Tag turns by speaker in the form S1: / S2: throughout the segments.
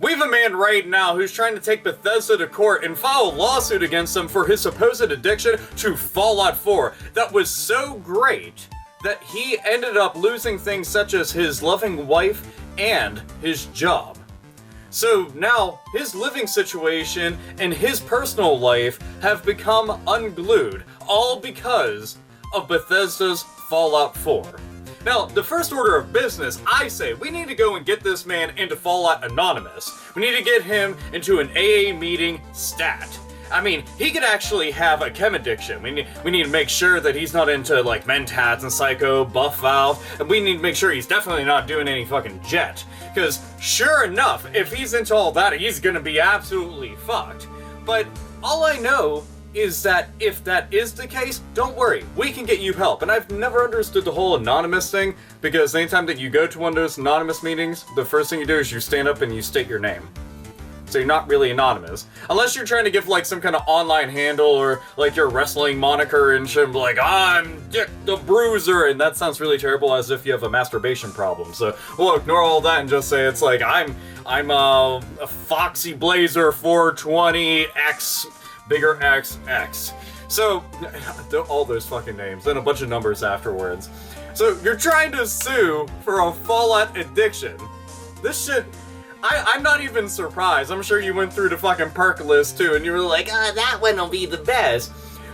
S1: We have a man right now who's trying to take Bethesda to court and file a lawsuit against them for his supposed addiction to Fallout 4 that was so great that he ended up losing things such as his loving wife and his job. So now, his living situation and his personal life have become unglued, all because of Bethesda's Fallout 4. Now, the first order of business, I say, we need to go and get this man into Fallout Anonymous. We need to get him into an AA meeting stat. I mean, he could actually have a chem addiction. We need to make sure that he's not into, like, Mentats and Psycho, Buff Valve, and we need to make sure he's definitely not doing any fucking jet. Because, sure enough, if he's into all that, he's gonna be absolutely fucked. But all I know is that if that is the case, don't worry, we can get you help. And I've never understood the whole anonymous thing, because anytime that you go to one of those anonymous meetings, the first thing you do is you stand up and you state your name. So you're not really anonymous. Unless you're trying to give like some kind of online handle or like your wrestling moniker and shit, like, I'm Dick the Bruiser, and that sounds really terrible as if you have a masturbation problem. So we'll ignore all that and just say it's like, I'm a Foxy Blazer 420 X, bigger XX. So, all those fucking names, and a bunch of numbers afterwards. So you're trying to sue for a Fallout addiction. This shit, I'm not even surprised. I'm sure you went through the fucking perk list too, and you were like, that one will be the best.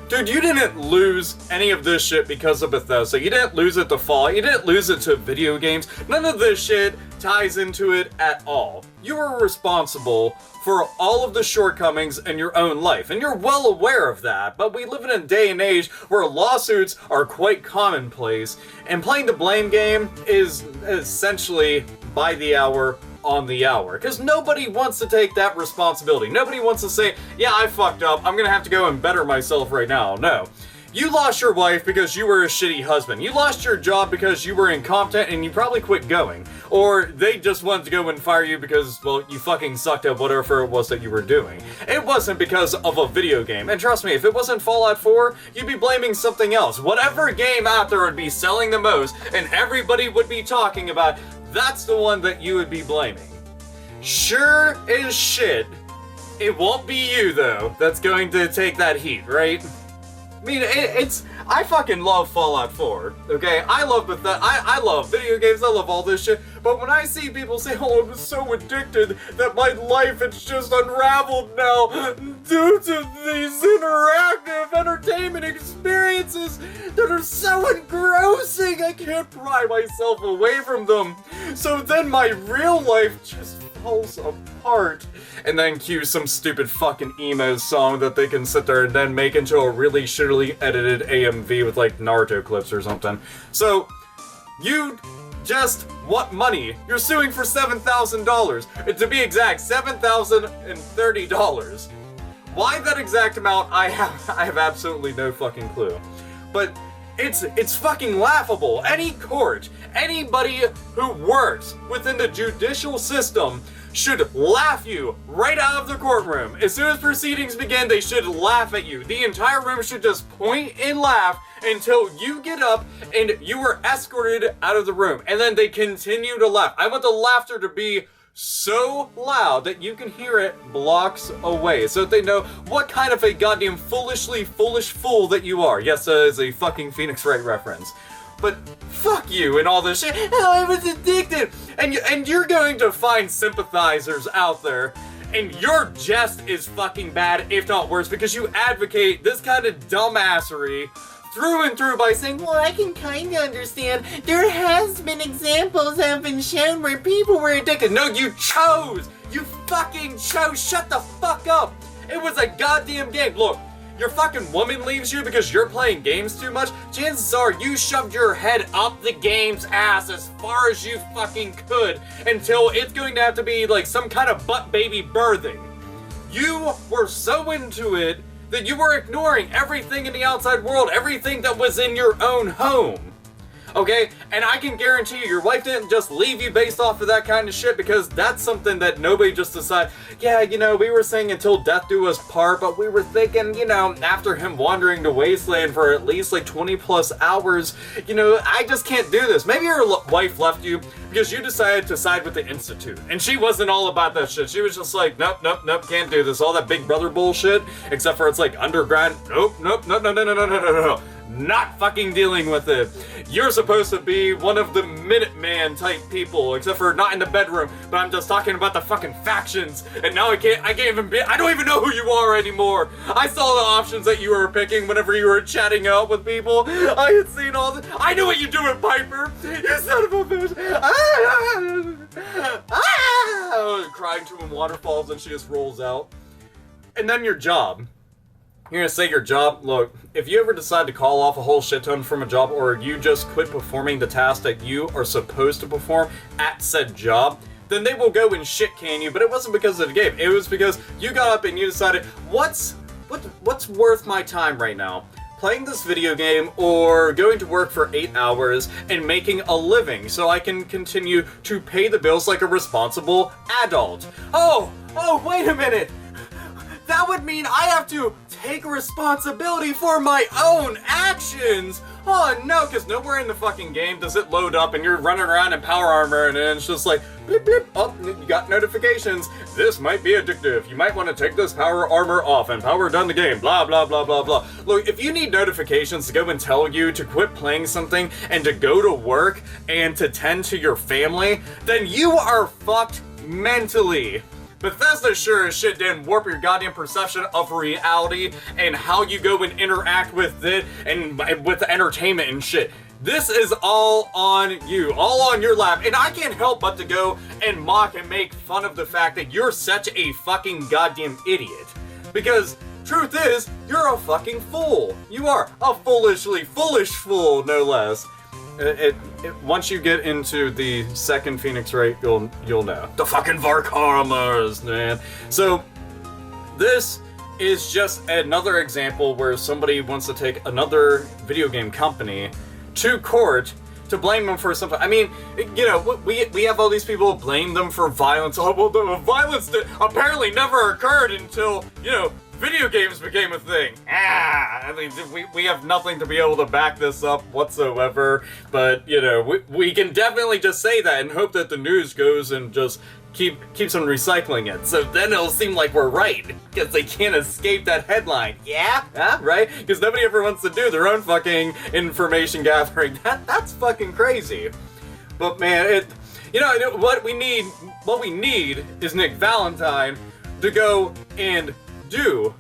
S1: Dude, you didn't lose any of this shit because of Bethesda. You didn't lose it to Fallout. You didn't lose it to video games. None of this shit ties into it at all. You were responsible for all of the shortcomings in your own life, and you're well aware of that, but we live in a day and age where lawsuits are quite commonplace, and playing the blame game is essentially by the hour, on the hour, because nobody wants to take that responsibility. Nobody wants to say, yeah, I fucked up, I'm gonna have to go and better myself right now. No. You lost your wife because you were a shitty husband. You lost your job because you were incompetent and you probably quit going. Or they just wanted to go and fire you because, well, you fucking sucked at whatever it was that you were doing. It wasn't because of a video game. And trust me, if it wasn't Fallout 4, you'd be blaming something else. Whatever game out there would be selling the most and everybody would be talking about, that's the one that you would be blaming. Sure as shit, it won't be you, though, that's going to take that heat, right? I mean, I fucking love Fallout 4, okay? I love Bethesda, I love video games, I love all this shit, but when I see people say, oh, I was so addicted that my life is just unraveled now due to these interactive entertainment experiences that are so engrossing, I can't pry myself away from them. So then my real life just falls apart. And then cue some stupid fucking emo song that they can sit there and then make into a really shittily edited AMV with like Naruto clips or something. So, you just want money. You're suing for $7,000. And to be exact, $7,030. Why that exact amount, I have absolutely no fucking clue. But it's fucking laughable. Any court, anybody who works within the judicial system should laugh you right out of the courtroom. As soon as proceedings begin, they should laugh at you. The entire room should just point and laugh until you get up and you are escorted out of the room. And then they continue to laugh. I want the laughter to be so loud that you can hear it blocks away, so that they know what kind of a goddamn foolish fool that you are. Yes, that is a fucking Phoenix Wright reference. But fuck you and all this shit. Oh, I was addicted. And you're going to find sympathizers out there, and your jest is fucking bad, if not worse, because you advocate this kind of dumbassery through and through by saying, well, I can kind of understand. There has been examples that have been shown where people were addicted. No, you chose. You fucking chose. Shut the fuck up. It was a goddamn game. Look. Your fucking woman leaves you because you're playing games too much, chances are you shoved your head up the game's ass as far as you fucking could until it's going to have to be like some kind of butt baby birthing. You were so into it that you were ignoring everything in the outside world, everything that was in your own home. Okay? And I can guarantee you, your wife didn't just leave you based off of that kind of shit, because that's something that nobody just decided, yeah, you know, we were saying until death do us part, but we were thinking, you know, after him wandering to Wasteland for at least like 20 plus hours, you know, I just can't do this. Maybe your wife left you because you decided to side with the Institute. And she wasn't all about that shit. She was just like, nope, nope, nope, can't do this. All that Big Brother bullshit, except for it's like underground. Nope, nope, no, no, no, no, no, no, no, no. Not fucking dealing with it. You're supposed to be one of the Minuteman type people, except for not in the bedroom, but I'm just talking about the fucking factions, and now I can't even be, I don't even know who you are anymore. I saw the options that you were picking whenever you were chatting out with people. I had seen all the, I knew what you do with Piper, you son of a bitch. Crying to him waterfalls, and she just rolls out. And then your job. You're gonna say your job, look, if you ever decide to call off a whole shit ton from a job, or you just quit performing the task that you are supposed to perform at said job, then they will go and shit can you, but it wasn't because of the game. It was because you got up and you decided, what's worth my time right now? Playing this video game or going to work for 8 hours and making a living so I can continue to pay the bills like a responsible adult. Oh, wait a minute. That would mean I have to take responsibility for my own actions! Oh no, because nowhere in the fucking game does it load up and you're running around in power armor and it's just like, blip blip, oh, you got notifications. This might be addictive. You might want to take this power armor off and power down the game, blah blah blah blah blah. Look, if you need notifications to go and tell you to quit playing something and to go to work and to tend to your family, then you are fucked mentally. Bethesda sure as shit didn't warp your goddamn perception of reality and how you go and interact with it and with the entertainment and shit. This is all on you, all on your lap, and I can't help but to go and mock and make fun of the fact that you're such a fucking goddamn idiot. Because truth is, you're a fucking fool. You are a foolish fool, no less. Once you get into the second Phoenix Wright, you'll know. The fucking Varkarmas, man. So, this is just another example where somebody wants to take another video game company to court to blame them for something. I mean, you know, we have all these people blame them for violence. Oh, well, the violence that apparently never occurred until, you know, video games became a thing. I mean, we have nothing to be able to back this up whatsoever, but, you know, we can definitely just say that and hope that the news goes and just keeps on recycling it. So then it'll seem like we're right, because they can't escape that headline. Yeah? Right? Because nobody ever wants to do their own fucking information gathering. That's fucking crazy. But man, you know, what we need is Nick Valentine to go and do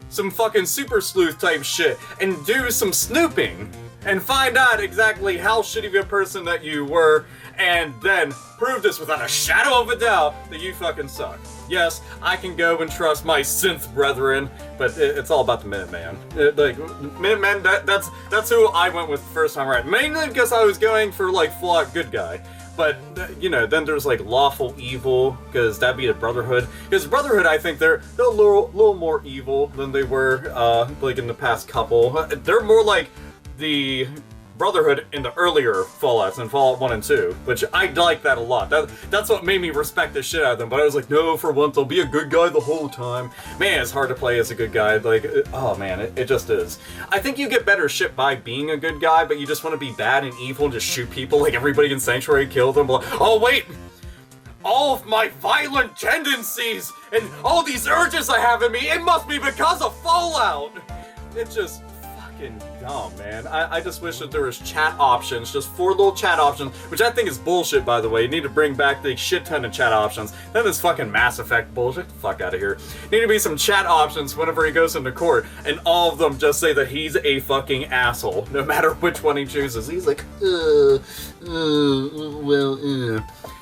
S1: some fucking super sleuth type shit and do some snooping and find out exactly how shitty of a person that you were, and then prove this without a shadow of a doubt that you fucking suck. Yes, I can go and trust my synth brethren, but it's all about the Minuteman. Like, Minutemen, that's who I went with the first time around. Mainly because I was going for, like, full-out good guy. But, you know, then there's, like, lawful evil, because that'd be the Brotherhood. Because Brotherhood, I think they're a little more evil than they were, like, in the past couple. They're more like the Brotherhood in the earlier Fallouts, in Fallout 1 and 2, which I like that a lot. That's what made me respect the shit out of them, but I was like, no, for once, I'll be a good guy the whole time. Man, it's hard to play as a good guy, like, oh man, it just is. I think you get better shit by being a good guy, but you just want to be bad and evil and just shoot people, like everybody in Sanctuary, kill them, like, oh wait! All of my violent tendencies and all these urges I have in me, it must be because of Fallout! It's just fucking dumb, man. I just wish that there was chat options, just 4 little chat options, which I think is bullshit, by the way. You need to bring back the shit ton of chat options. Then this fucking Mass Effect bullshit, get the fuck out of here. Need to be some chat options whenever he goes into court, and all of them just say that he's a fucking asshole, no matter which one he chooses. He's like,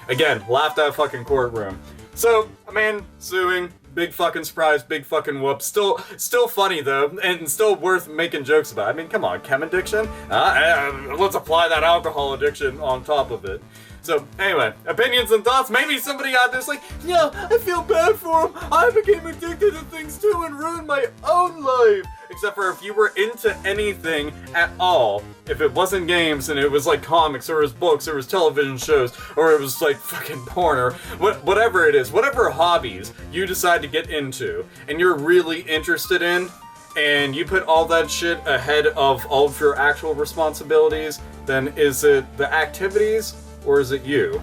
S1: Again, laughed out of fucking courtroom. So, a man suing, big fucking surprise, big fucking whoop. Still funny though, and still worth making jokes about. I mean, come on, chem addiction? Let's apply that alcohol addiction on top of it. So, anyway, opinions and thoughts. Maybe somebody out there's like, yeah, I feel bad for him. I became addicted to things too and ruined my own life. Except for if you were into anything at all, if it wasn't games and it was like comics or it was books or it was television shows or it was like fucking porn or whatever it is, whatever hobbies you decide to get into and you're really interested in, and you put all that shit ahead of all of your actual responsibilities, then is it the activities or is it you?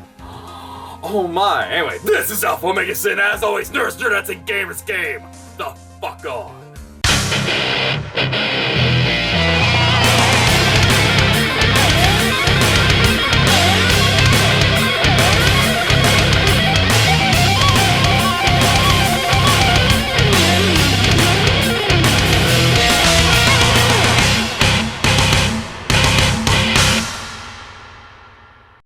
S1: Oh my. Anyway, this is AlphaOmegaSin. As always, nerds, nerdettes, and gamers game. The fuck off.